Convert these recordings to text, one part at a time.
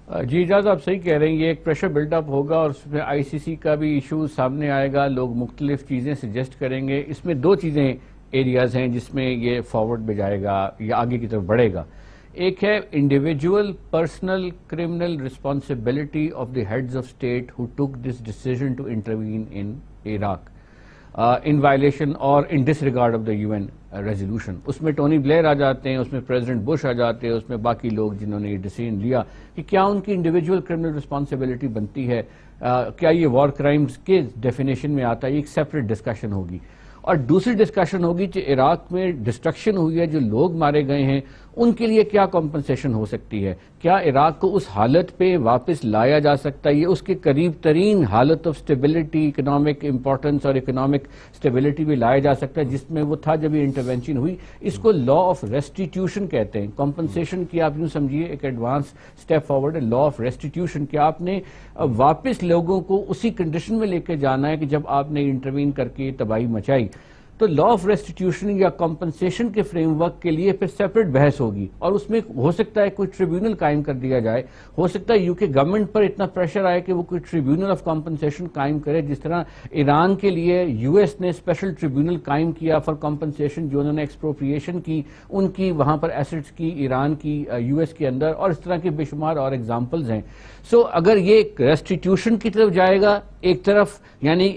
جی اجاز آپ صحیح کہہ رہے ہیں، یہ ایک پریشر بلڈ اپ ہوگا اور اس میں آئی سی سی کا بھی ایشو سامنے آئے گا، لوگ مختلف چیزیں سجیسٹ کریں گے۔ اس میں دو چیزیں ایریاز ہیں جس میں یہ فارورڈ میں جائے گا یا آگے کی طرف بڑھے گا۔ ایک ہے individual personal criminal responsibility of the heads of state who took this decision to intervene in Iraq in violation اور in disregard of the U N resolution. اس میں ٹونی بلیئر آ جاتے ہیں، اس میں پریزیڈنٹ بش آ جاتے ہیں، اس میں باقی لوگ جنہوں نے یہ ڈیسیژن لیا کہ کیا ان کی انڈیویجول کرمنل رسپانسبلٹی بنتی ہے، کیا یہ وار کرائمز کے ڈیفینیشن میں آتا ہے، یہ ایک سیپریٹ ڈسکشن ہوگی۔ اور دوسری ڈسکشن ہوگی کہ عراق میں ڈسٹرکشن ہوئی ہے، جو لوگ مارے گئے ہیں ان کے لیے کیا کمپنسیشن ہو سکتی ہے، کیا عراق کو اس حالت پہ واپس لایا جا سکتا ہے، یہ اس کے قریب ترین حالت آف سٹیبلٹی، اکنامک امپورٹنس اور اکنامک سٹیبلٹی بھی لایا جا سکتا ہے جس میں وہ تھا جب یہ انٹرونشن ہوئی۔ اس کو لا آف ریسٹیٹیوشن کہتے ہیں۔ کمپنسیشن کی آپ یوں سمجھیے ایک ایڈوانس سٹیپ فارورڈ ہے، لا آف ریسٹیٹیوشن، کہ آپ نے واپس لوگوں کو اسی کنڈیشن میں لے کے جانا ہے کہ جب آپ نے انٹروین کر کے تباہی مچائی۔ تو لا آف ریسٹیٹیوشن یا کمپنسیشن کے فریم ورک کے لیے پھر سیپریٹ بحث ہوگی، اور اس میں ہو سکتا ہے کوئی ٹریبیونل قائم کر دیا جائے، ہو سکتا ہے یو کے گورنمنٹ پر اتنا پریشر آئے کہ وہ کوئی ٹریبیونل آف کمپنسیشن قائم کرے، جس طرح ایران کے لیے یو ایس نے اسپیشل ٹریبیونل قائم کیا فار کمپنسیشن، جو انہوں نے ایکسپروپریشن کی ان کی وہاں پر ایسٹس کی ایران کی یو ایس کے اندر، اور اس طرح کے بے شمار اور ایگزامپلز ہیں۔ سو اگر یہ ریسٹیٹیوشن کی طرف جائے گا ایک طرف، یعنی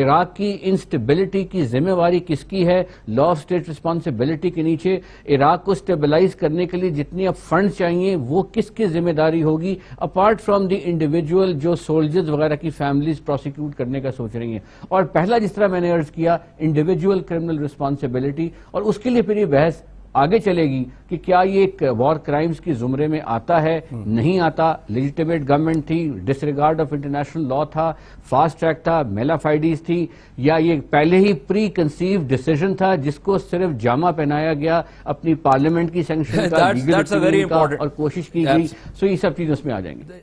عراق کی انسٹیبلٹی کی ذمہ واری کس کی ہے، لا آف اسٹیٹ رسپانسبلٹی کے نیچے عراق کو سٹیبلائز کرنے کے لیے جتنی اب فنڈ چاہیے وہ کس کی ذمہ داری ہوگی، اپارٹ فرام دی انڈیویجول جو سولجرز وغیرہ کی فیملیز پروسیکیوٹ کرنے کا سوچ رہی ہیں۔ اور پہلا جس طرح میں نے عرض کیا انڈیویجول کرمنل رسپانسبلٹی، اور اس کے لیے پھر یہ بحث آگے چلے گی کہ کیا یہ ایک وار کرائمز کی زمرے میں آتا ہے، نہیں آتا، لیجیٹیمیٹ گورنمنٹ تھی، ڈس ریگارڈ آف انٹرنیشنل لا تھا، فاسٹ ٹریک تھا، میلا فائڈیز تھی، یا یہ پہلے ہی پری کنسیو ڈیسیژن تھا جس کو صرف جامہ پہنایا گیا اپنی پارلیمنٹ کی سینکشن کا، لیگل اپروول کا، اور کوشش کی گئی۔ سو یہ سب چیزیں اس میں آ جائیں گی۔